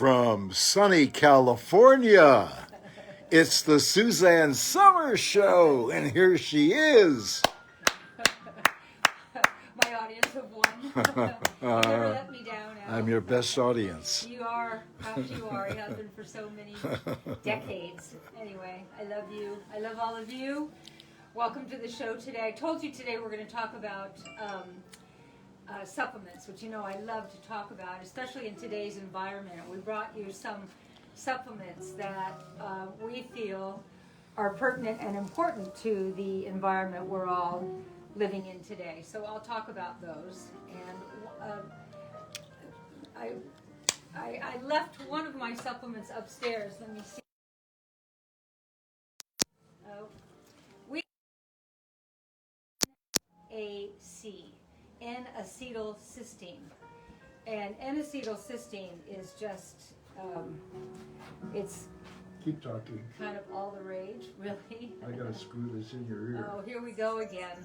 From sunny California, it's the Suzanne Somers Show, and here she is. My audience of one. You never let me down, Al. I'm your best audience. You are. Perhaps you are. You have been for so many decades. Anyway, I love you. I love all of you. Welcome to the show today. I told you today we're going to talk about supplements, which you know I love to talk about, especially in today's environment. We brought you some supplements that we feel are pertinent and important to the environment we're all living in today. So I'll talk about those. And I left one of my supplements upstairs. Let me see. We AC, N-acetylcysteine. And N-acetylcysteine is just, it's Keep talking. kind of all the rage, really. I gotta screw this in your ear. Oh, here we go again.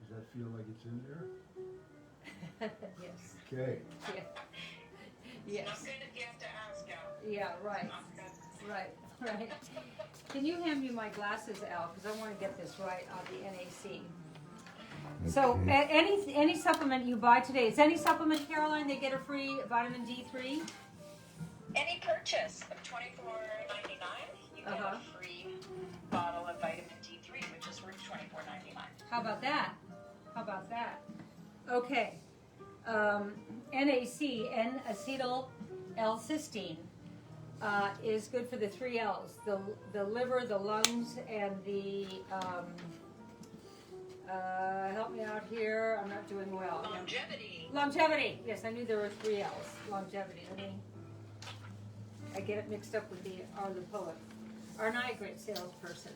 Does that feel like it's in there? Yes. Okay. Yeah. Yes. Not good if you have to ask, Al. Yeah, right. Not good. Right. Can you hand me my glasses, Al? Because I want to get this right on the NAC. So, any supplement you buy today, is any supplement, Caroline, they get a free vitamin D3? Any purchase of $24.99, you get Uh-huh. a free bottle of vitamin D3, which is worth $24.99. How about that? Okay. NAC, N-acetyl L-cysteine, is good for the 3 L's, the liver, the lungs, and the, help me out here, I'm not doing well. Longevity. Yes, I knew there were 3 L's. Longevity. I get it mixed up with the poet. Aren't I a great salesperson?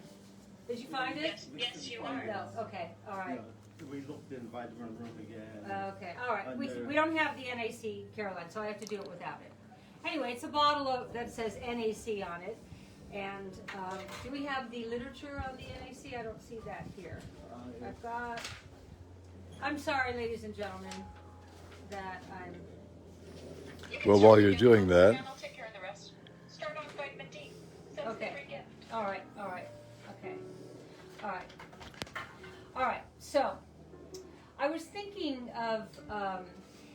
Did you find it? Yes, you are. No. Okay. All right. We looked in vitamin room again. Okay. All right. We don't have the NAC, Caroline, so I have to do it without it. Anyway, it's a bottle that says NAC on it. And do we have the literature on the NAC? I don't see that here. I'm sorry, ladies and gentlemen, that I'm... You can Well, start while with you're the doing info, that- and I'll take care of the rest. Start on vitamin D. That's Okay. the free gift. All right. Okay. All right. So, I was thinking of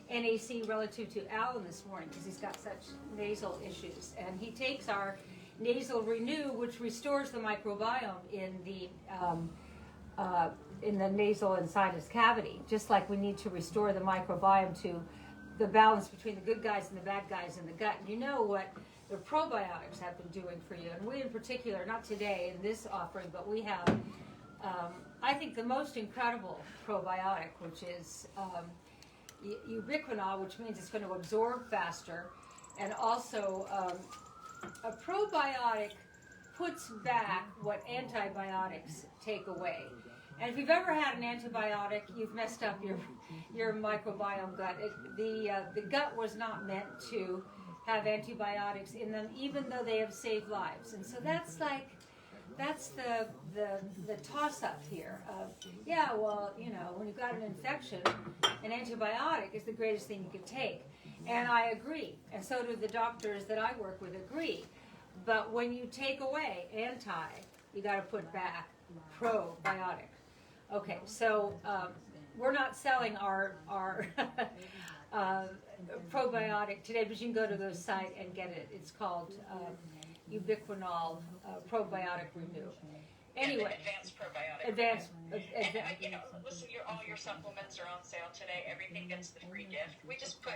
NAC relative to Alan this morning because he's got such nasal issues, and he takes our nasal renew, which restores the microbiome in the nasal and sinus cavity, just like we need to restore the microbiome to the balance between the good guys and the bad guys in the gut. And you know what the probiotics have been doing for you, and we in particular, not today in this offering, but we have, I think, the most incredible probiotic, which is ubiquinol, which means it's going to absorb faster, and also a probiotic puts back what antibiotics take away. And if you've ever had an antibiotic, you've messed up your microbiome gut. The gut was not meant to have antibiotics in them, even though they have saved lives. And so that's the toss-up here of, yeah, well, you know, when you've got an infection, an antibiotic is the greatest thing you could take. And I agree, and so do the doctors that I work with agree. But when you take away you got to put back probiotic. Okay, so we're not selling our probiotic today, but you can go to the site and get it. It's called Ubiquinol Probiotic Renew. Anyway, Advanced probiotic. advanced. You know, listen, all your supplements are on sale today. Everything gets the free gift. We just put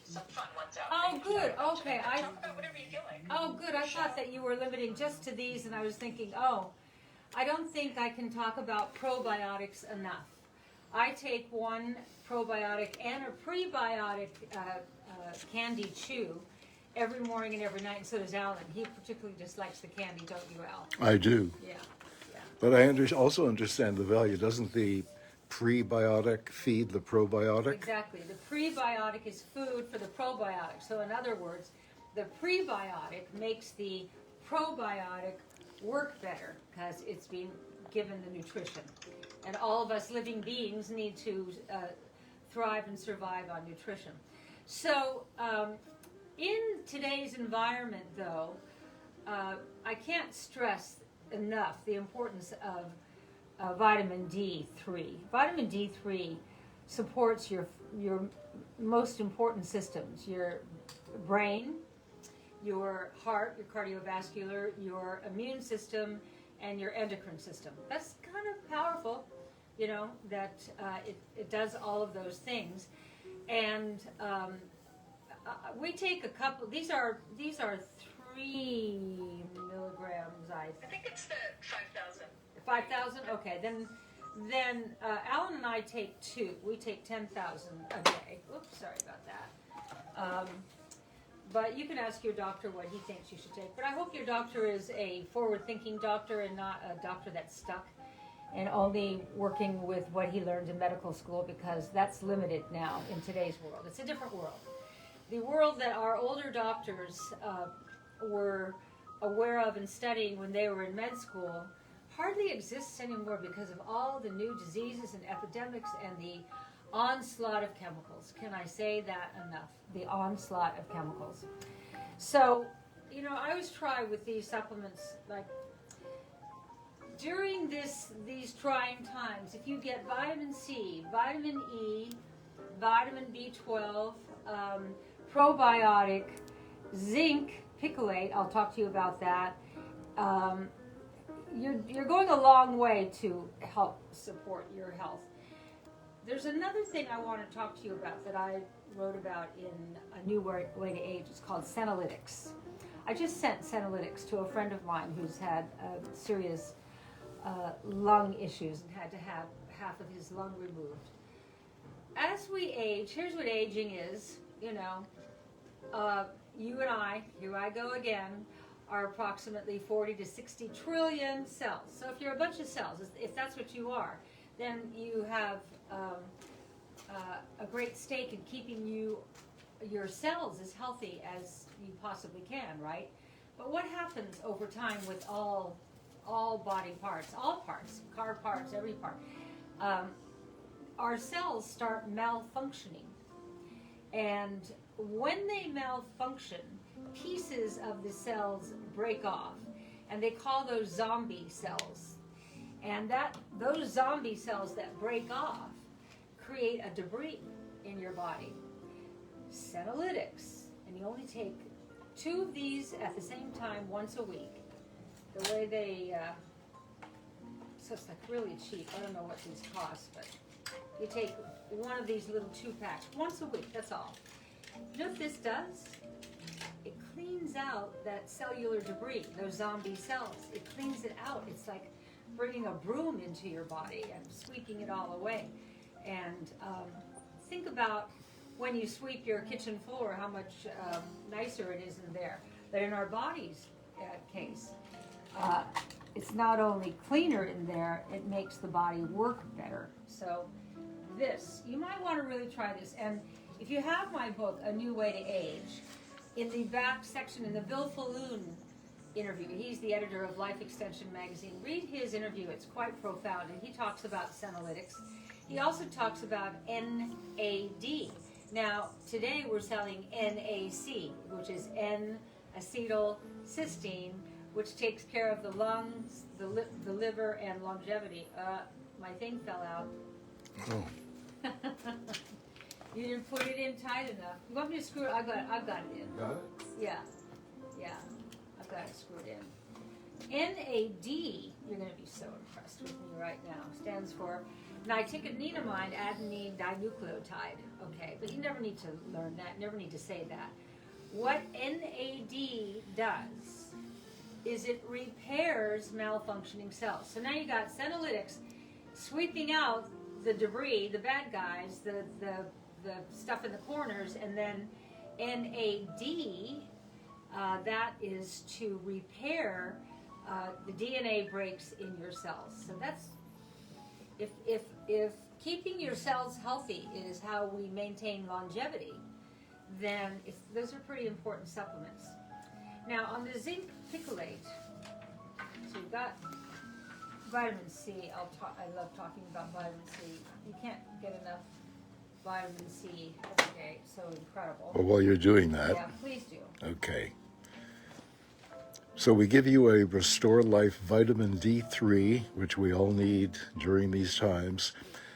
some fun ones out. Oh, good. Okay, Talk about whatever you feel like. Oh, good. I thought that you were limiting just to these, and I was thinking, I don't think I can talk about probiotics enough. I take one probiotic and a prebiotic candy chew every morning and every night, and so does Alan. He particularly dislikes the candy, don't you, Al? I do. Yeah. But I also understand the value. Doesn't the prebiotic feed the probiotic? Exactly. The prebiotic is food for the probiotic. So in other words, the prebiotic makes the probiotic work better because it's being given the nutrition. And all of us living beings need to thrive and survive on nutrition. So in today's environment, though, I can't stress enough the importance of vitamin D3. Vitamin D3 supports your most important systems: your brain, your heart, your cardiovascular, your immune system, and your endocrine system. That's kind of powerful, you know, that it does all of those things. And we take a couple. These are 3 milligrams. I think it's the 5,000. 5,000. Okay, then Alan and I take 2. We take 10,000 a day. Oops, sorry about that. But you can ask your doctor what he thinks you should take. But I hope your doctor is a forward-thinking doctor and not a doctor that's stuck and only working with what he learned in medical school, because that's limited now in today's world. It's a different world. The world that our older doctors were aware of and studying when they were in med school hardly exists anymore because of all the new diseases and epidemics and the onslaught of chemicals. Can I say that enough? The onslaught of chemicals. So, you know, I always try with these supplements, like during these trying times, if you get vitamin C, vitamin E, vitamin B12, probiotic, zinc, picolate, I'll talk to you about that. You're going a long way to help support your health. There's another thing I want to talk to you about that I wrote about in A New Way to Age. It's called Senolytics. I just sent Senolytics to a friend of mine who's had serious lung issues and had to have half of his lung removed. As we age, here's what aging is, you know. You and I, here I go again, are approximately 40 to 60 trillion cells. So if you're a bunch of cells, if that's what you are, then you have a great stake in keeping your cells as healthy as you possibly can, right? But what happens over time with all body parts, all parts, car parts, every part? Our cells start malfunctioning. And when they malfunction, pieces of the cells break off, and they call those zombie cells. And those zombie cells that break off create a debris in your body. Senolytics, and you only take 2 of these at the same time once a week. The way they, so it's like really cheap. I don't know what these cost, but you take one of these little 2-packs once a week, that's all. You know what this does? It cleans out that cellular debris, those zombie cells. It cleans it out. It's like bringing a broom into your body and sweeping it all away. And think about when you sweep your kitchen floor, how much nicer it is in there. But in our body's case, it's not only cleaner in there, it makes the body work better. So this, you might want to really try this. And if you have my book, A New Way to Age, in the back section, in the Bill Falloon interview, he's the editor of Life Extension magazine. Read his interview, it's quite profound, and he talks about Senolytics. He also talks about NAD. Now, today we're selling NAC, which is N-acetylcysteine, which takes care of the lungs, the liver, and longevity. My thing fell out. Oh. You didn't put it in tight enough. You want me to screw it? I've got it in. Got it? Yeah. I've got it screwed in. NAD, you're going to be so impressed with me right now, stands for nicotinamide adenine dinucleotide. Okay, but you never need to learn that, never need to say that. What NAD does is it repairs malfunctioning cells. So now you got Senolytics sweeping out the debris, the bad guys, the stuff in the corners, and then NAD, that is to repair the DNA breaks in your cells. So that's, if keeping your cells healthy is how we maintain longevity, then those are pretty important supplements. Now on the zinc picolate, so you've got vitamin C. I love talking about vitamin C. You can't get enough vitamin C every day. It's so incredible. Well, while you're doing that, Yeah, please do. okay. So we give you a Restore Life Vitamin D3, which we all need during these times,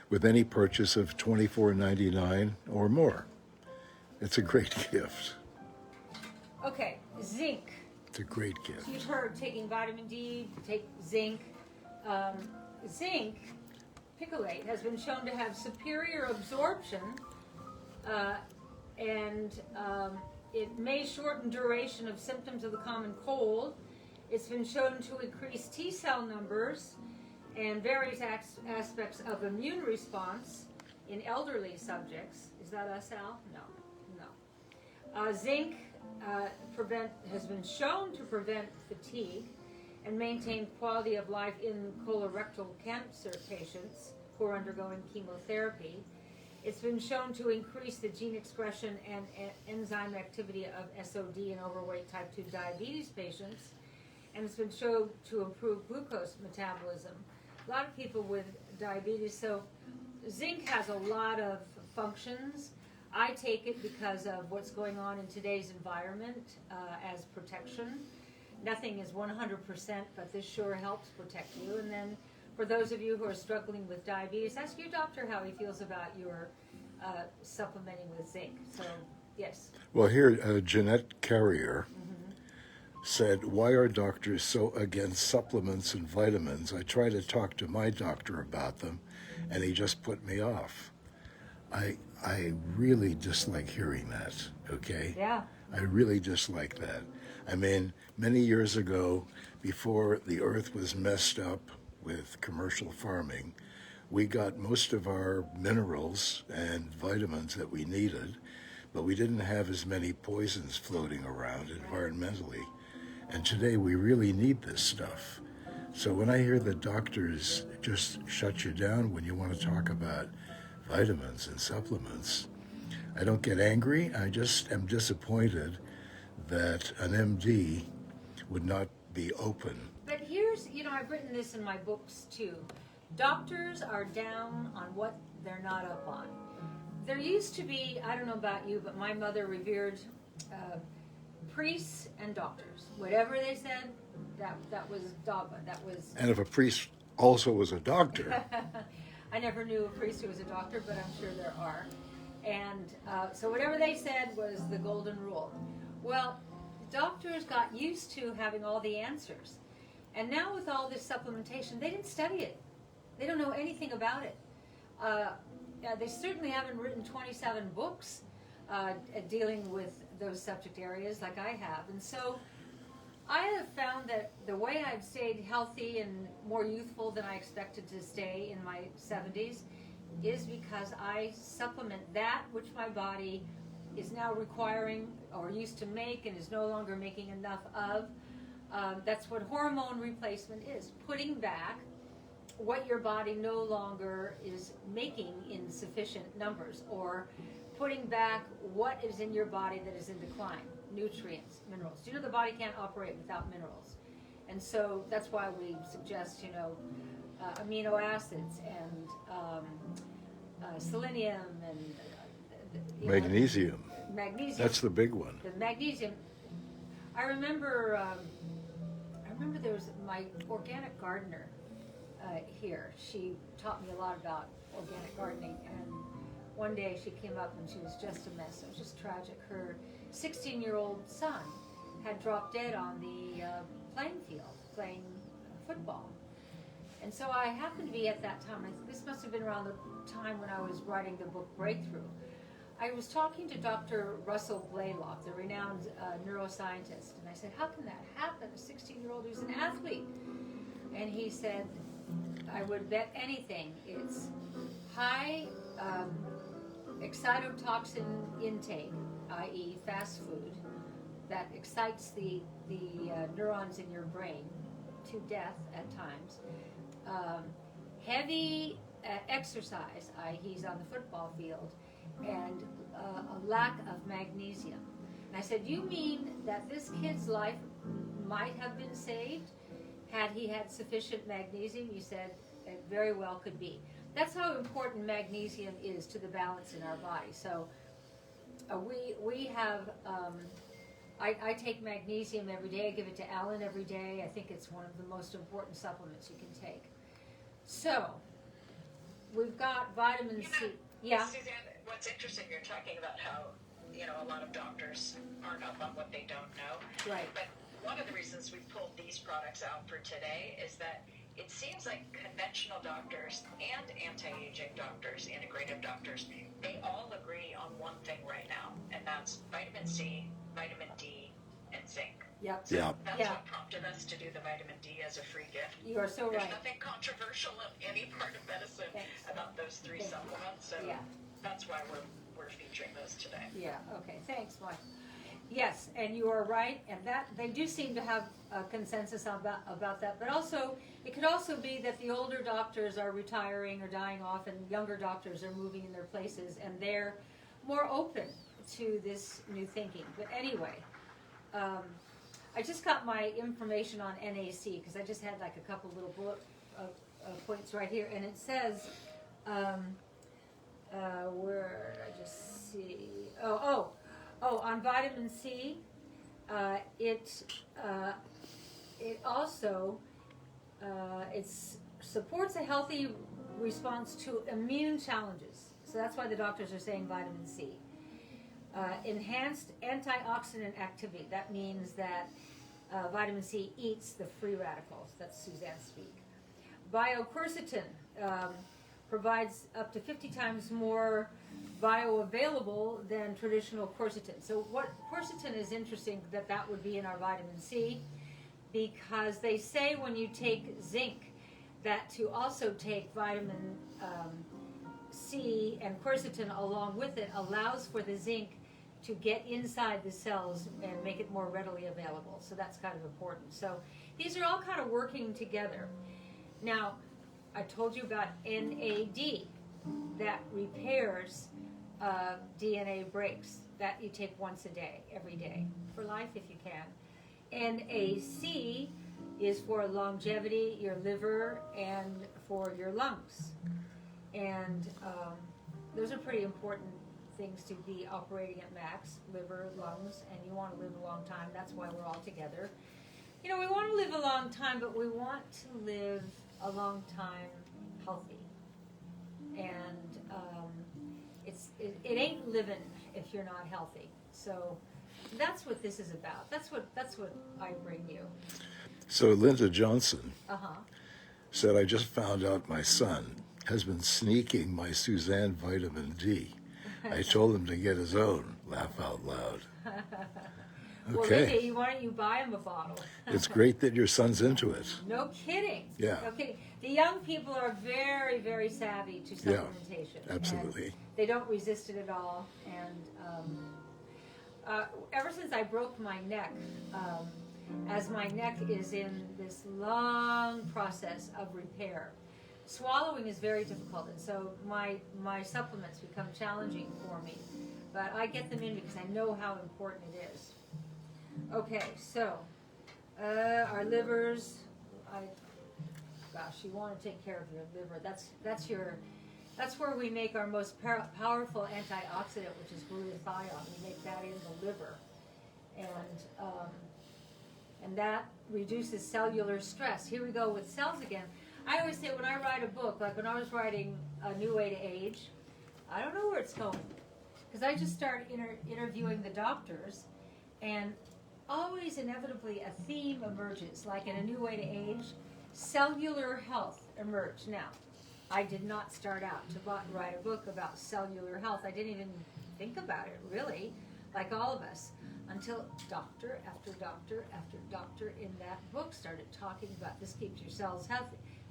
with any purchase of $24.99 or more. It's a great gift. Okay, zinc. It's a great gift. You've heard taking vitamin D, take zinc. Zinc picolate has been shown to have superior absorption, and it may shorten duration of symptoms of the common cold. It's been shown to increase T cell numbers and various aspects of immune response in elderly subjects. Is that us, Al? No. Zinc has been shown to prevent fatigue and maintain quality of life in colorectal cancer patients who are undergoing chemotherapy. It's been shown to increase the gene expression and enzyme activity of SOD in overweight type 2 diabetes patients, and it's been shown to improve glucose metabolism. A lot of people with diabetes, so zinc has a lot of functions. I take it because of what's going on in today's environment as protection. Nothing is 100%, but this sure helps protect you. And then for those of you who are struggling with diabetes, ask your doctor how he feels about your supplementing with zinc. So, yes. Well, here, Jeanette Carrier said, "Why are doctors so against supplements and vitamins? I try to talk to my doctor about them, and he just put me off." I really dislike hearing that, okay? Yeah. I really dislike that. I mean, many years ago, before the earth was messed up with commercial farming, we got most of our minerals and vitamins that we needed, but we didn't have as many poisons floating around environmentally. And today we really need this stuff. So when I hear that doctors just shut you down when you want to talk about vitamins and supplements, I don't get angry. I just am disappointed that an MD would not be open. But here's, I've written this in my books too. Doctors are down on what they're not up on. There used to be, I don't know about you, but my mother revered priests and doctors. Whatever they said, that was dogma. That was. And if a priest also was a doctor. I never knew a priest who was a doctor, but I'm sure there are. And so whatever they said was the golden rule. Well, doctors got used to having all the answers. And now with all this supplementation, they didn't study it. They don't know anything about it. They certainly haven't written 27 books dealing with those subject areas like I have. And so I have found that the way I've stayed healthy and more youthful than I expected to stay in my 70s is because I supplement that which my body is now requiring or used to make and is no longer making enough of. That's what hormone replacement is, putting back what your body no longer is making in sufficient numbers, or putting back what is in your body that is in decline. Nutrients, minerals. Do you know the body can't operate without minerals? And so that's why we suggest, amino acids and selenium and Magnesium. Magnesium. That's the big one. The magnesium. I remember there was my organic gardener here. She taught me a lot about organic gardening, and one day she came up and she was just a mess. It was just tragic. Her 16-year-old son had dropped dead on the playing field playing football. And so I happened to be at that time, this must have been around the time when I was writing the book Breakthrough. I was talking to Dr. Russell Blaylock, the renowned neuroscientist, and I said, how can that happen? A 16-year-old who's an athlete. And he said, I would bet anything it's high excitotoxin intake, i.e. fast food, that excites the neurons in your brain to death at times. Heavy exercise, i.e. he's on the football field, and a lack of magnesium. And I said, you mean that this kid's life might have been saved had he had sufficient magnesium? You said, it very well could be. that's how important magnesium is to the balance in our body. So we have, I take magnesium every day. I give it to Alan every day. I think it's one of the most important supplements you can take. So we've got vitamin C. Yeah. Suzanne, what's interesting, you're talking about how, a lot of doctors aren't up on what they don't know. Right. But one of the reasons we pulled these products out for today is that it seems like conventional doctors and anti-aging doctors, integrative doctors, they all agree on one thing right now, and that's vitamin C, vitamin D, and zinc. Yep. Yeah. That's Yeah. what prompted us to do the vitamin D as a free gift. You are so There's right. nothing controversial in any part of medicine Thanks. about those three Thank you. supplements, so Yeah. that's why we're featuring those today. Yeah, okay, thanks, Mike. Yes, and you are right, and that they do seem to have a consensus about that, but also, it could also be that the older doctors are retiring or dying off, and younger doctors are moving in their places, and they're more open to this new thinking. But anyway, I just got my information on NAC, because I just had like a couple little bullet points right here, and it says, where did I just see? On vitamin C, it also supports a healthy response to immune challenges. So that's why the doctors are saying vitamin C. Enhanced antioxidant activity. That means that vitamin C eats the free radicals. That's Suzanne speak. Bioquercetin provides up to 50 times more bioavailable than traditional quercetin. So what quercetin is interesting that would be in our vitamin C, because they say when you take zinc that to also take vitamin C and quercetin along with it allows for the zinc to get inside the cells and make it more readily available. So that's kind of important. So these are all kind of working together. Now, I told you about NAD that repairs DNA breaks that you take once a day, every day, for life if you can. NAC is for longevity, your liver, and for your lungs. And those are pretty important things to be operating at max, liver, lungs, and you want to live a long time. That's why we're all together. We want to live a long time, but we want to live a long time healthy. And it ain't living if you're not healthy. So that's what this is about. That's what I bring you. So Linda Johnson Uh-huh. said, I just found out my son has been sneaking my Suzanne vitamin D. I told him to get his own. Laugh out loud. Well, Okay. Lindy, why don't you buy him a bottle? It's great that your son's into it. No kidding. Yeah. No kidding. The young people are very, very savvy to Yeah, supplementation. absolutely. And they don't resist it at all. And ever since I broke my neck, as my neck is in this long process of repair, swallowing is very difficult. And so my supplements become challenging for me. But I get them in because I know how important it is. Okay, so our livers, you want to take care of your liver. That's where we make our most powerful antioxidant, which is glutathione. We make that in the liver, and that reduces cellular stress. Here we go with cells again. I always say when I write a book, like when I was writing A New Way to Age, I don't know where it's going, because I just start interviewing the doctors, and always inevitably a theme emerges, like in A New Way to Age, cellular health emerged. Now, I did not start out to write a book about cellular health. I didn't even think about it, really, like all of us, until doctor after doctor after doctor in that book started talking about this keeps your cells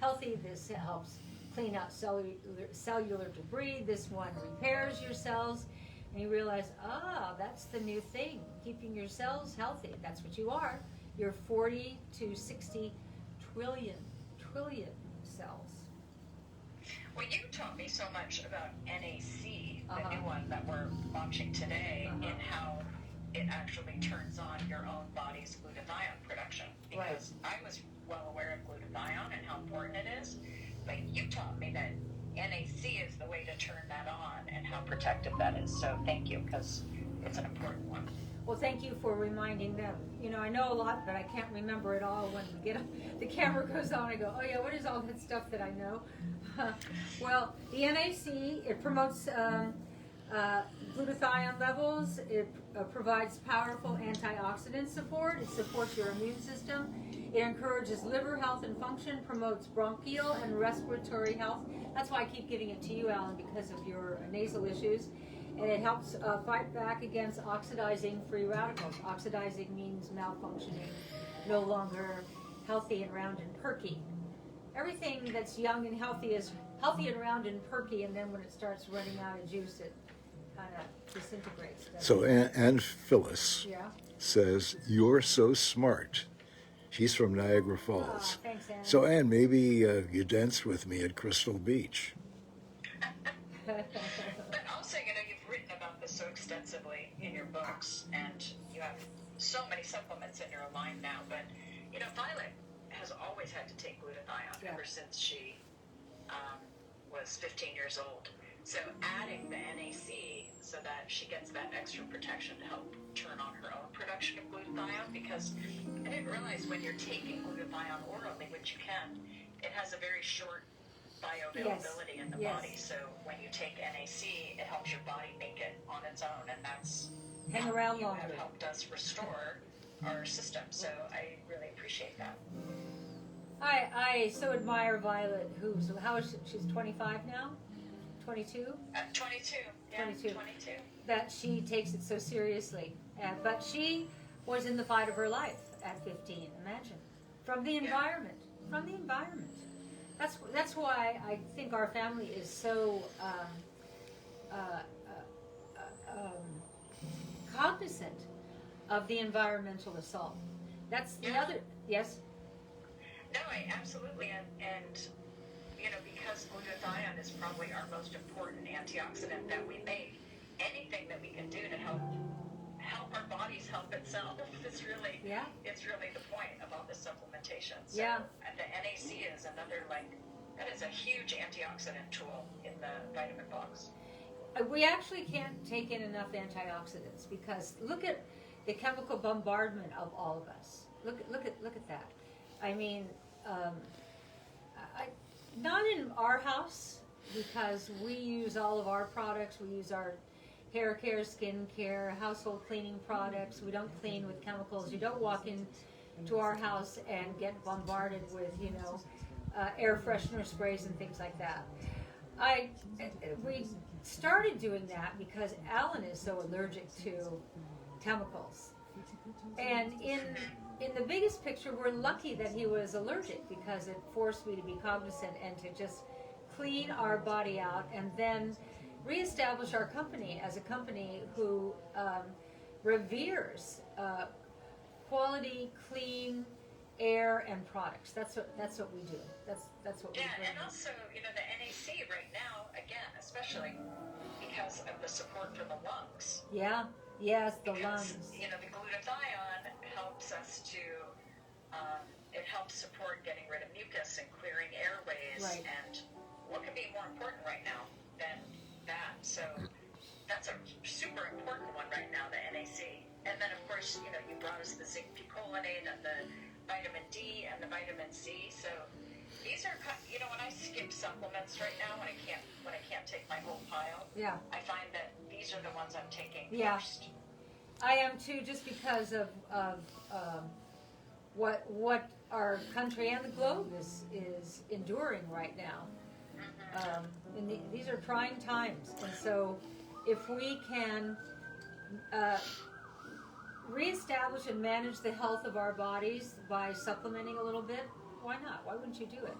healthy, this helps clean out cellular debris, this one repairs your cells. And you realize, that's the new thing, keeping your cells healthy. That's what you are. You're 40 to 60 trillion cells. Well, you taught me so much about NAC, the Uh-huh. new one that we're launching today, Uh-huh. and how it actually turns on your own body's glutathione production. Because I was well aware of glutathione and how important it is, but you taught me that NAC is the way to turn that on and how protective that is. So thank you, because it's an important one. Well, thank you for reminding them. You know, I know a lot, but I can't remember it all. When the camera goes on, I go, oh yeah, what is all that stuff that I know? Well, the NAC, it promotes glutathione levels. It provides powerful antioxidant support. It supports your immune system. It encourages liver health and function, promotes bronchial and respiratory health. That's why I keep giving it to you, Alan, because of your nasal issues. And it helps fight back against oxidizing free radicals. Oxidizing means malfunctioning, no longer healthy and round and perky. Everything that's young and healthy is healthy and round and perky, and then when it starts running out of juice, it kind of disintegrates. So Ann Phyllis Yeah. says, "You're so smart." She's from Niagara Oh, Falls. thanks, Anne. So Ann, maybe you danced with me at Crystal Beach. But also, you know, you've written about this so extensively in your books, and you have so many supplements in your line now. But, you know, Violet has always had to take glutathione ever since she was 15 years old. So adding the NAC so that she gets that extra protection to help turn on her own production of glutathione, because I didn't realize when you're taking glutathione orally, which you can, it has a very short bioavailability in the body. So when you take NAC, it helps your body make it on its own, and that's Hang around you longer. have helped us restore our system. So I really appreciate that. I so admire Violet, how is she? She's 25 now? 22? 22. Yeah, 22. 22. That she takes it so seriously. But she was in the fight of her life at 15, imagine. From the environment. From the environment. That's why I think our family is so cognizant of the environmental assault. That's the other, yes? No, I absolutely, and you know, because glutathione is probably our most important antioxidant that we make, anything that we can do to help our bodies help itself is really, it's really the point of all the supplementation. So the NAC is another, that is a huge antioxidant tool in the vitamin box. We actually can't take in enough antioxidants because look at the chemical bombardment of all of us. Look at that. I mean, not in our house because we use all of our products. We use our hair care, skin care, household cleaning products. We don't clean with chemicals. You don't walk into our house and get bombarded with, air freshener sprays and things like that. We started doing that because Alan is so allergic to chemicals. And in the biggest picture, we're lucky that he was allergic because it forced me to be cognizant and to just clean our body out and then reestablish our company as a company who reveres quality, clean air and products. That's what we do. That's what we do. Yeah, and also, the NAC right now, again, especially because of the support for the lungs. Yeah. Yes, the because, lungs. The glutathione helps us to, it helps support getting rid of mucus and clearing airways. Right. And what could be more important right now than that? So that's a super important one right now, the NAC. And then, of course, you brought us the zinc picolinate and the vitamin D and the vitamin C. So these are, when I skip supplements right now, when I can't take my whole pile, I find that these are the ones I'm taking first. I am too, just because of what our country and the globe is enduring right now. These are trying times, and so if we can reestablish and manage the health of our bodies by supplementing a little bit, why not? Why wouldn't you do it?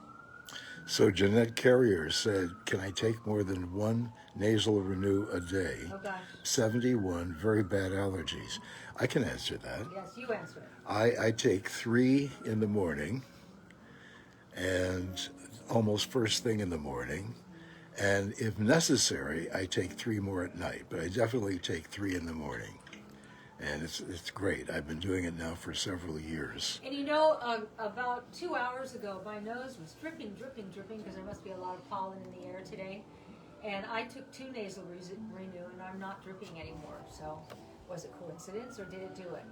So Jeanette Carrier said, can I take more than one nasal renew a day? Oh gosh. 71 very bad allergies. I can answer that. Yes, you answer it. I take 3 in the morning and almost first thing in the morning. And if necessary, I take 3 more at night, but I definitely take 3 in the morning. and it's great. I've been doing it now for several years. And you know, about 2 hours ago, my nose was dripping, because there must be a lot of pollen in the air today. And I took 2 nasal renew, and I'm not dripping anymore. So, was it coincidence, or did it do it?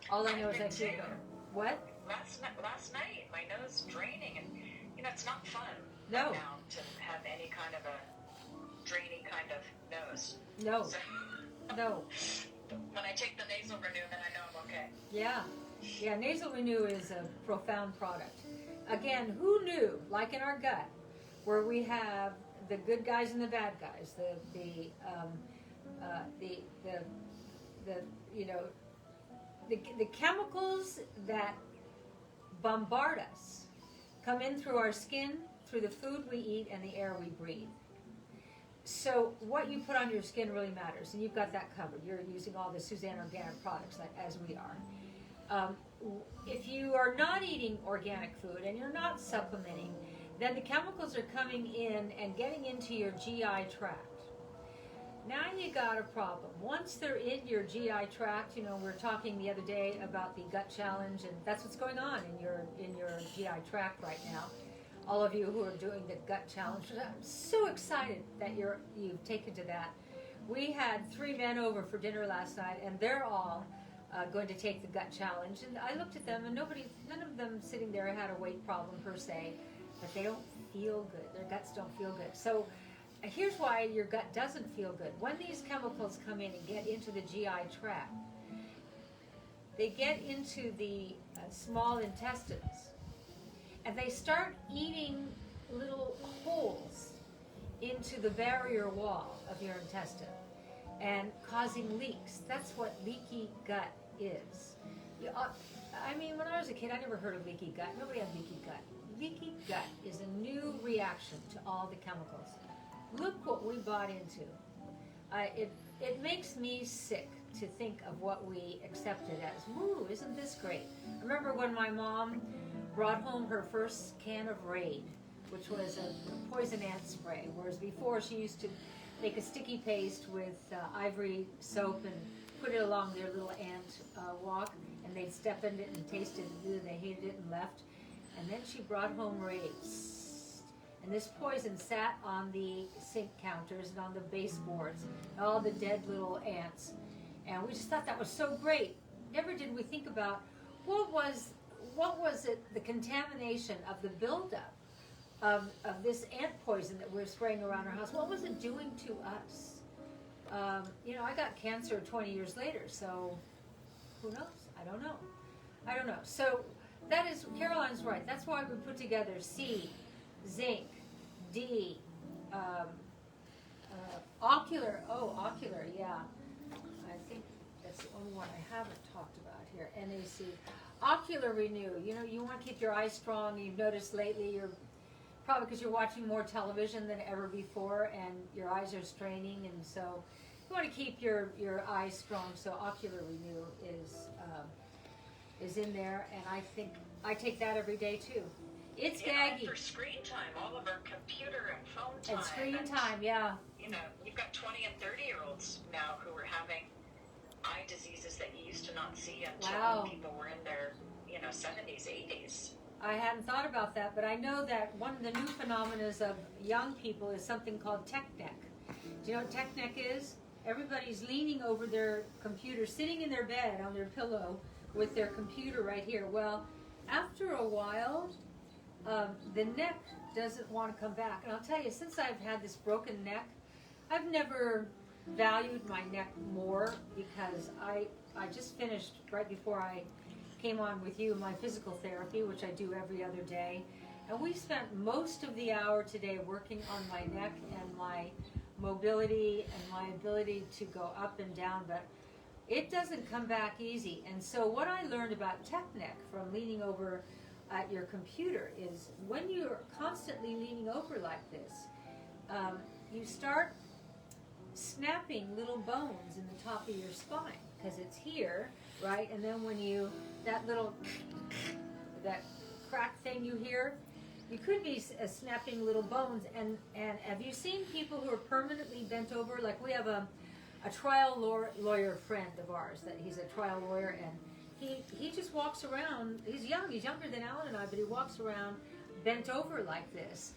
All I know is I feel better. What? Last night, my nose draining, and you know, it's not fun No. now to have any kind of a drainy kind of nose. No. So, No. when I take the nasal renew, then I know I'm okay. Yeah. Yeah, Nasal Renew is a profound product. Again, who knew, like in our gut, where we have the good guys and the bad guys, the chemicals that bombard us come in through our skin, through the food we eat, and the air we breathe. So what you put on your skin really matters, and you've got that covered. You're using all the Suzanne Organic products, as we are. If you are not eating organic food and you're not supplementing, then the chemicals are coming in and getting into your GI tract. Now you got a problem. Once they're in your GI tract, you know, we were talking the other day about the gut challenge, and that's what's going on in your GI tract right now. All of you who are doing the gut challenge, I'm so excited that you've taken to that. We had 3 men over for dinner last night, and they're all going to take the gut challenge. And I looked at them, and none of them sitting there had a weight problem per se, but they don't feel good. Their guts don't feel good. So here's why your gut doesn't feel good. When these chemicals come in and get into the GI tract, they get into the small intestines, and they start eating little holes into the barrier wall of your intestine and causing leaks. That's what leaky gut is. I mean, when I was a kid, I never heard of leaky gut. Nobody had leaky gut. Leaky gut is a new reaction to all the chemicals. Look what we bought into. It makes me sick to think of what we accepted as, woo, isn't this great? I remember when my mom brought home her first can of Raid, which was a poison ant spray, whereas before she used to make a sticky paste with ivory soap and put it along their little ant walk, and they'd step in it and taste it, and they hated it and left. And then she brought home Raid. And this poison sat on the sink counters and on the baseboards, all the dead little ants. And we just thought that was so great. Never did we think about what was it, the contamination of the buildup of this ant poison that we're spraying around our house. What was it doing to us? You know, I got cancer 20 years later, so who knows? I don't know. So that is, Caroline's right. That's why we put together C, zinc, D, ocular, yeah. I think that's the only one I haven't talked about here, NAC. Ocular Renew, you know, you want to keep your eyes strong. You've noticed lately you're, probably because you're watching more television than ever before and your eyes are straining, and so you want to keep your eyes strong, so Ocular Renew is in there, and I think I take that every day too. It's gaggy. For screen time, all of our computer and phone time. And screen time, yeah. You know, you've got 20 and 30-year-olds now who are having eye diseases that you used to not see until people were in their, 70s, 80s. I hadn't thought about that, but I know that one of the new phenomena of young people is something called tech neck. Do you know what tech neck is? Everybody's leaning over their computer, sitting in their bed on their pillow with their computer right here. Well, after a while, the neck doesn't want to come back. And I'll tell you, since I've had this broken neck, I've never valued my neck more, because I just finished, right before I came on with you, my physical therapy, which I do every other day. And we spent most of the hour today working on my neck and my mobility and my ability to go up and down, but it doesn't come back easy. And so what I learned about tech neck from leaning over at your computer is when you're constantly leaning over like this, you start snapping little bones in the top of your spine, because it's here, right? And then when that crack thing you hear, you could be snapping little bones. And have you seen people who are permanently bent over? Like we have a a trial lawyer friend of ours. That he's a trial lawyer, and he just walks around. He's young. He's younger than Alan and I, but he walks around bent over like this.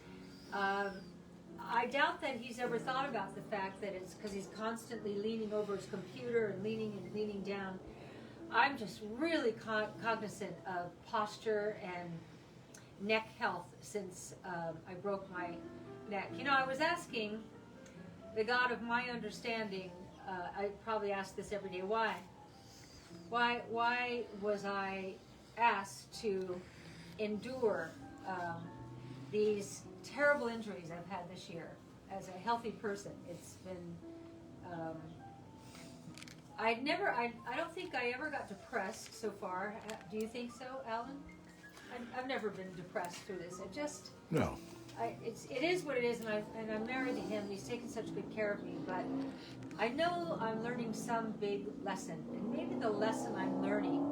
I doubt that he's ever thought about the fact that it's because he's constantly leaning over his computer and leaning down. I'm just really cognizant of posture and neck health since I broke my neck. You know, I was asking the God of my understanding, I probably ask this every day, why was I asked to endure these terrible injuries I've had this year as a healthy person? It's been, I don't think I ever got depressed so far. Do you think so, Alan? I've never been depressed through this. No. It is what it is, and I'm married to him. He's taken such good care of me, but I know I'm learning some big lesson, and maybe the lesson I'm learning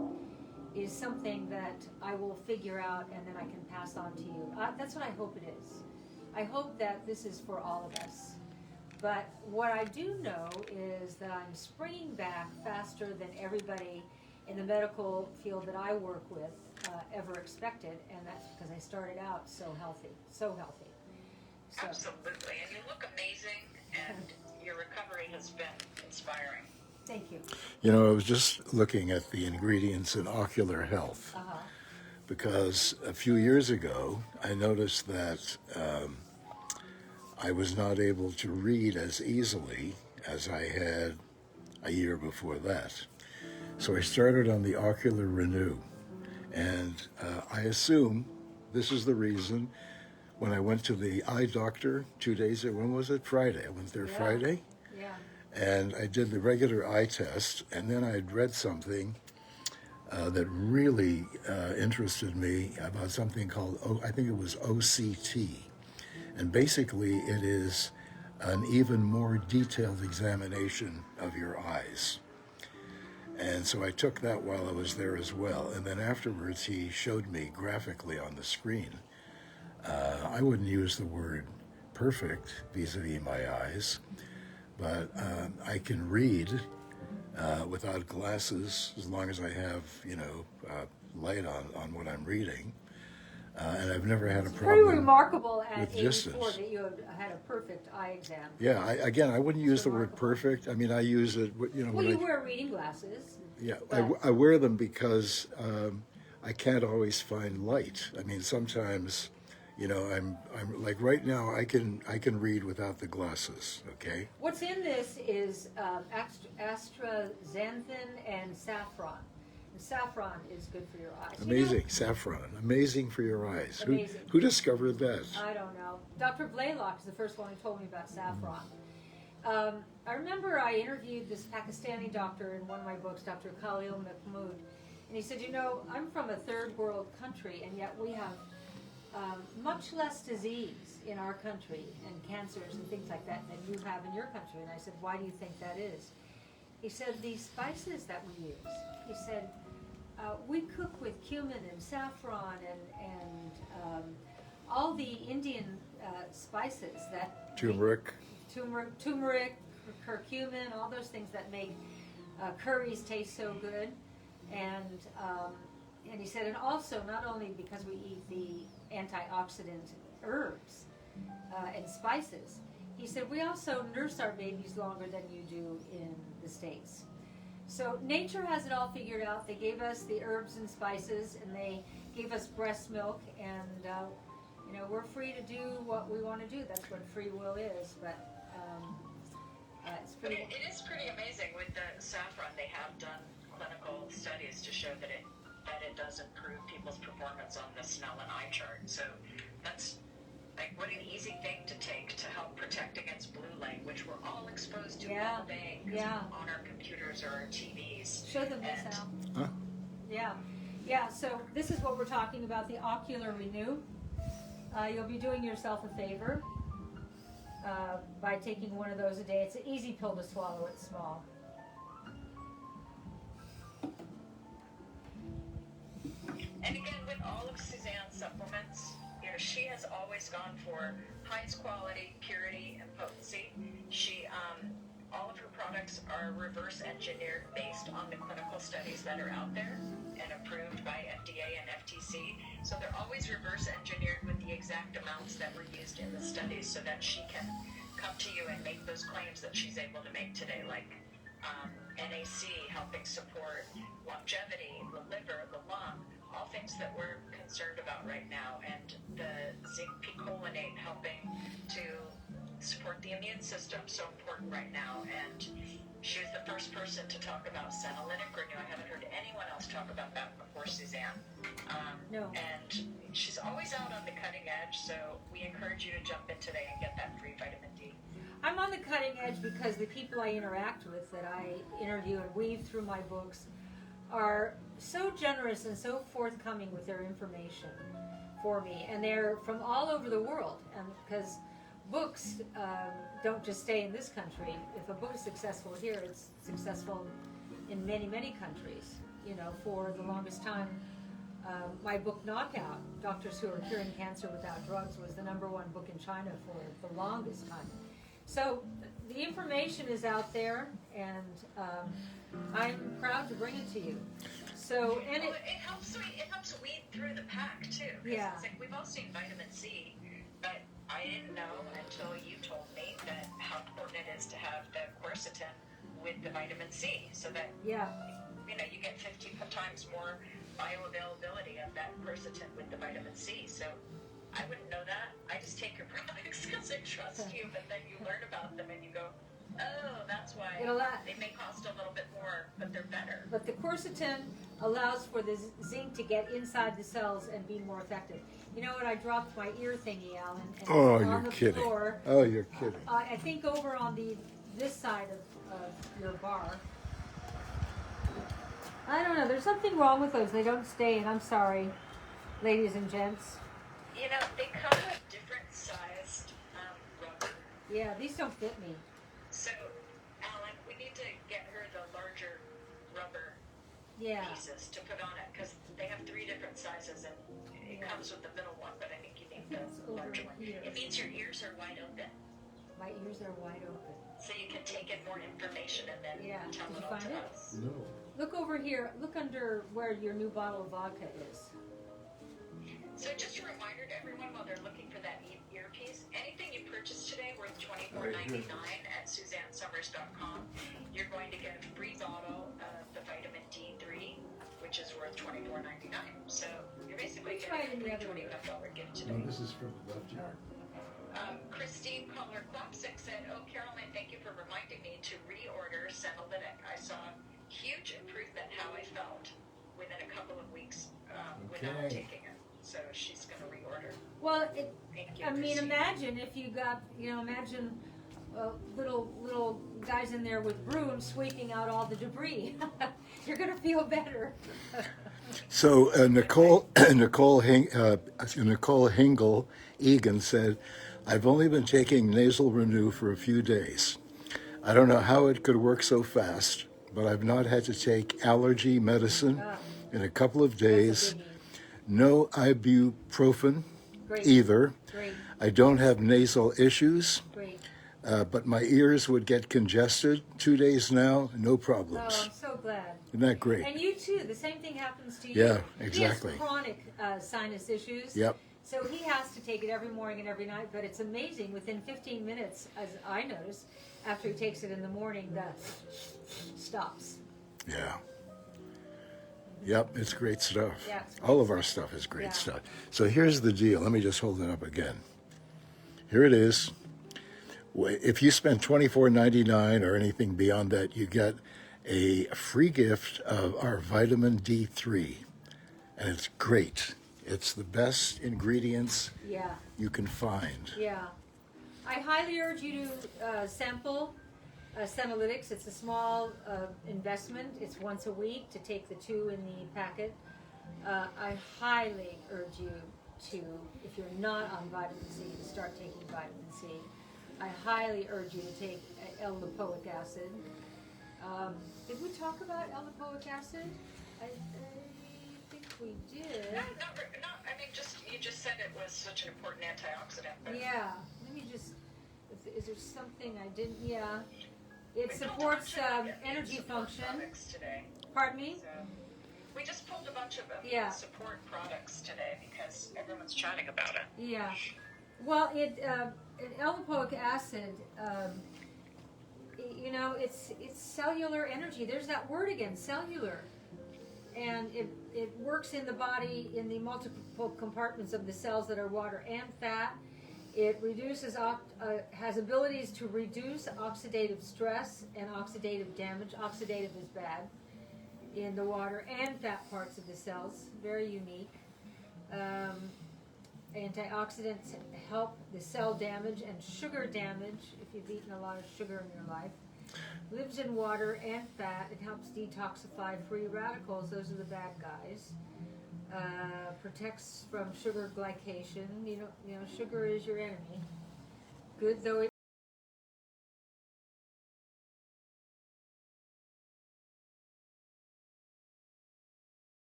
is something that I will figure out and then I can pass on to you. That's what I hope it is. I hope that this is for all of us. But what I do know is that I'm springing back faster than everybody in the medical field that I work with ever expected, and that's because I started out so healthy. So, Absolutely, and you look amazing, and your recovery has been inspiring. thank you. You know, I was just looking at the ingredients in Ocular Health Uh-huh. because a few years ago I noticed that I was not able to read as easily as I had a year before that. So I started on the Ocular Renew, and I assume this is the reason. When I went to the eye doctor 2 days ago, when was it? Friday. I went there Yeah. Friday, Yeah. and I did the regular eye test, and then I'd read something that really interested me about something called, I think it was OCT. And basically it is an even more detailed examination of your eyes. And so I took that while I was there as well. And then afterwards he showed me graphically on the screen. I wouldn't use the word perfect vis-a-vis my eyes, but I can read without glasses as long as I have, light on what I'm reading. And I've never had a Pretty problem remarkable at with 84 distance. that you had a perfect eye exam. Yeah, I wouldn't use the word remarkable. perfect. I mean, I use it, Well, when you wear reading glasses. yeah, but- I wear them because I can't always find light. I mean, sometimes, I'm like right now I can read without the glasses. Okay. What's in this is astaxanthin and saffron. And saffron is good for your eyes. Amazing, saffron. Amazing for your eyes. Amazing. Who discovered that? I don't know. Dr. Blaylock is the first one who told me about saffron. I remember I interviewed this Pakistani doctor in one of my books, Dr. Khalil Mahmood, and he said, I'm from a third world country, and yet we have much less disease in our country and cancers and things like that than you have in your country. And I said, why do you think that is? He said, these spices that we use. He said, we cook with cumin and saffron and all the Indian spices that Turmeric. turmeric, curcumin, all those things that make curries taste so good. And he said, and also not only because we eat the antioxidant herbs and spices, he said, we also nurse our babies longer than you do in the States. So nature has it all figured out. They gave us the herbs and spices, and they gave us breast milk, and we're free to do what we want to do. That's what free will is. But it's But pretty. it is pretty amazing with the saffron. They have done clinical studies to show that it does improve people's performance on the smell and eye chart. So that's like what an easy thing to take to help protect against blue light, which we're all exposed to Yeah, all day yeah. on our computers or our TVs. Show them this And- out. Huh? Yeah. So this is what we're talking about, the Ocular Renew. You'll be doing yourself a favor by taking one of those a day. It's an easy pill to swallow. It's small. And again, with all of Suzanne's supplements, she has always gone for highest quality, purity, and potency. She, all of her products products are reverse engineered based on the clinical studies that are out there and approved by FDA and FTC. So they're always reverse engineered with the exact amounts that were used in the studies so that she can come to you and make those claims that she's able to make today, like NAC helping support longevity, the liver, the lung, all things that we're concerned about right now, and the zinc picolinate helping to support the immune system, so important right now. And she was the first person to talk about senolytic renew. I haven't heard anyone else talk about that before Suzanne. No. And she's always out on the cutting edge, so we encourage you to jump in today and get that free vitamin D. I'm on the cutting edge because the people I interact with, that I interview and weave through my books, are so generous and so forthcoming with their information for me, and they're from all over the world. And because books don't just stay in this country. If a book is successful here, it's successful in many, many countries. You know, for the longest time, my book Knockout, Doctors Who Are Curing Cancer Without Drugs, was the #1 book in China for the longest time. So the information is out there, and I'm proud to bring it to you. So, and well, it helps weed through the pack too. Yeah. It's like we've all seen vitamin C, but I didn't know until you told me that how important it is to have the quercetin with the vitamin C, so that yeah, you know you get 50 times more bioavailability of that quercetin with the vitamin C. So I wouldn't know that. I just take your products because I trust you, but then you learn about them and you go, oh, that's why they may cost a little bit more, but they're better. but the quercetin allows for the zinc to get inside the cells and be more effective. You know what? I dropped my ear thingy, Alan. And Oh, on you're the kidding. Floor, Oh, you're kidding. I think over on this side of your bar. I don't know. There's something wrong with those. They don't stay in. I'm sorry, ladies and gents. You know, they come with different sized rubber. Yeah, these don't fit me. So, Alan, we need to get her the larger rubber Yeah. pieces to put on it because they have 3 different sizes and it comes with the middle one, but I think you need It's the over larger one. here. It means your ears are wide open, My ears are wide open. so you can take in more information and then Yeah. tell Did it you all find to it? us. No. Look over here. Look under where your new bottle of vodka is. So just a reminder to everyone while they're looking for that earpiece, anything you purchase today worth $24.99 at SuzanneSummers.com, you're going to get a free bottle of the vitamin D3, which is worth $24.99. So you're basically Try it in getting the a other free ear. $25 gift No, today. this is from the left ear. Christine Collar Klopsick said, oh, Carolyn, thank you for reminding me to reorder Senolytic. I saw huge improvement how I felt within a couple of weeks without Okay. taking it. So she's going to reorder. Well, Thank you, I mean, Christine. imagine if you got, imagine little guys in there with brooms sweeping out all the debris. You're gonna feel better. So Nicole Hingle Egan said, "I've only been taking Nasal Renew for a few days. I don't know how it could work so fast, but I've not had to take allergy medicine in a couple of days. That's a biggie. No ibuprofen Great. either. Great, I don't have nasal issues, great. but my ears would get congested. 2 days now, no Oh, problems. I'm so glad. Isn't that great? And you too. The same thing happens to you. Yeah, exactly. He has chronic sinus issues. Yep. So he has to take it every morning and every night. But it's amazing. Within 15 minutes, as I noticed, after he takes it in the morning, that stops. Yeah. Yep, it's great stuff. Yeah, it's great All of our stuff is great Yeah. stuff. So here's the deal. Let me just hold it up again. Here it is. If you spend $24.99 or anything beyond that, you get a free gift of our vitamin D3. And it's great. It's the best ingredients Yeah. you can find. Yeah. I highly urge you to sample Senolytics. It's a small investment. It's once a week to take the 2 in the packet. I highly urge you to, if you're not on vitamin C, to start taking vitamin C. I highly urge you to take L-lipoic acid. Did we talk about L-lipoic acid? I think we did. No, I mean, you just said it was such an important antioxidant. But Yeah, let me just, is there something I didn't, yeah. It We pulled a supports bunch of energy support function. products today. Pardon me? So we just pulled a bunch of Yeah. support products today because everyone's chatting about it. Yeah. Well, L-lipoic acid, you know, it's cellular energy. There's that word again, cellular. And it works in the body in the multiple compartments of the cells that are water and fat. It reduces, has abilities to reduce oxidative stress and oxidative damage. Oxidative is bad in the water and fat parts of the cells. Very unique. Antioxidants help the cell damage and sugar damage if you've eaten a lot of sugar in your life. Lives in water and fat. It helps detoxify free radicals. Those are the bad guys. Protects from sugar glycation. You know, sugar is your enemy. Good though it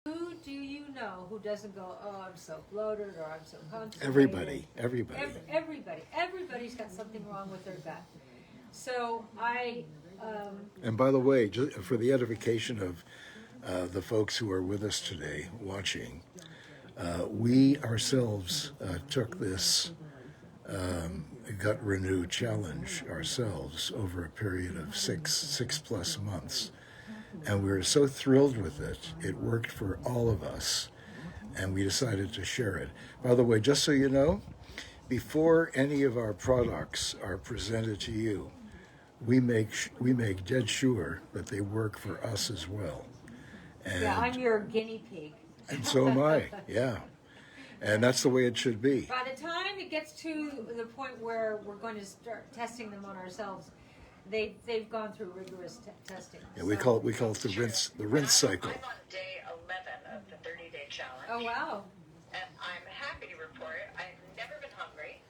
Who do you know who doesn't go, oh, I'm so bloated or I'm so constipated? Everybody. Everybody's got something wrong with their gut. So And by the way, just for the edification of the folks who are with us today watching, we ourselves took this Gut Renew challenge ourselves over a period of six plus months. And we were so thrilled with it. It worked for all of us, and we decided to share it. By the way, just so you know, before any of our products are presented to you, we make dead sure that they work for us as well. And, yeah, I'm your guinea pig. and so am I, yeah. And that's the way it should be. By the time it gets to the point where we're going to start testing them on ourselves, they've gone through rigorous testing. Yeah, we call it the rinse cycle. I'm on day 11 of the 30-day challenge. Oh wow! And I'm happy to report I've never been hungry.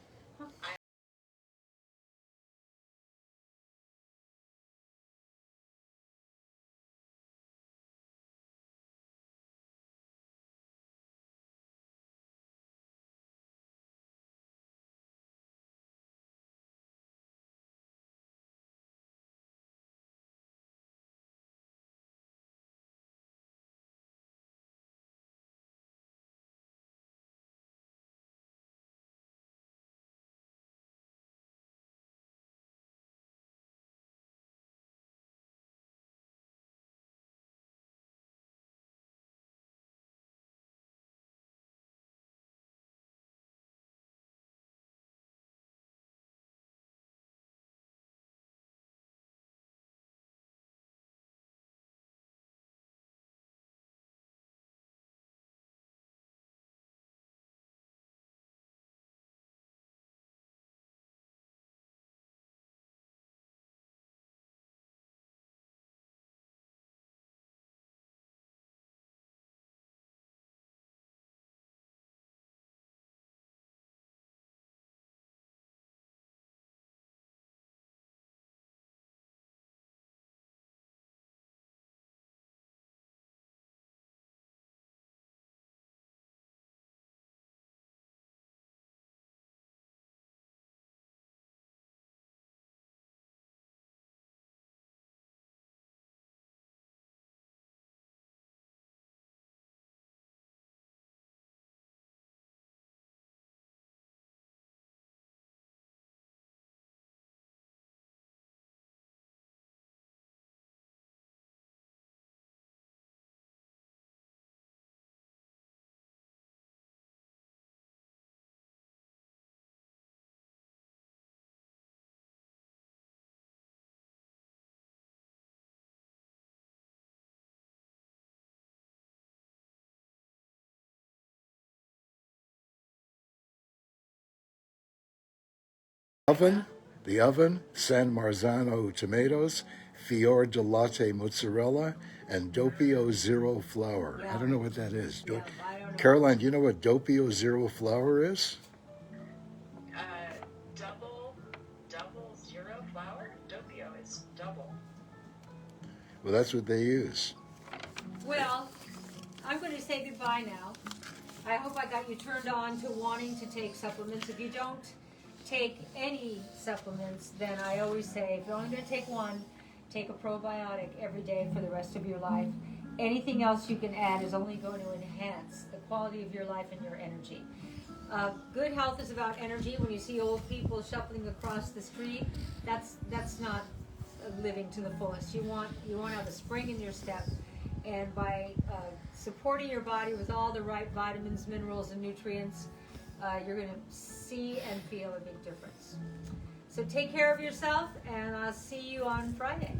The oven, San Marzano tomatoes, Fior di Latte mozzarella, and Doppio Zero flour. I don't know what that is. Yeah, I don't know. Caroline, do you know what Doppio Zero flour is? Double zero flour? Doppio is double. Well, that's what they use. Well, I'm going to say goodbye now. I hope I got you turned on to wanting to take supplements. If you don't take any supplements, then I always say, if you're only going to take one, take a probiotic every day for the rest of your life. Anything else you can add is only going to enhance the quality of your life and your energy. Good health is about energy. When you see old people shuffling across the street, that's not living to the fullest. You want to have a spring in your step, and by supporting your body with all the right vitamins, minerals, and nutrients, you're going to see and feel a big difference. So take care of yourself, and I'll see you on Friday.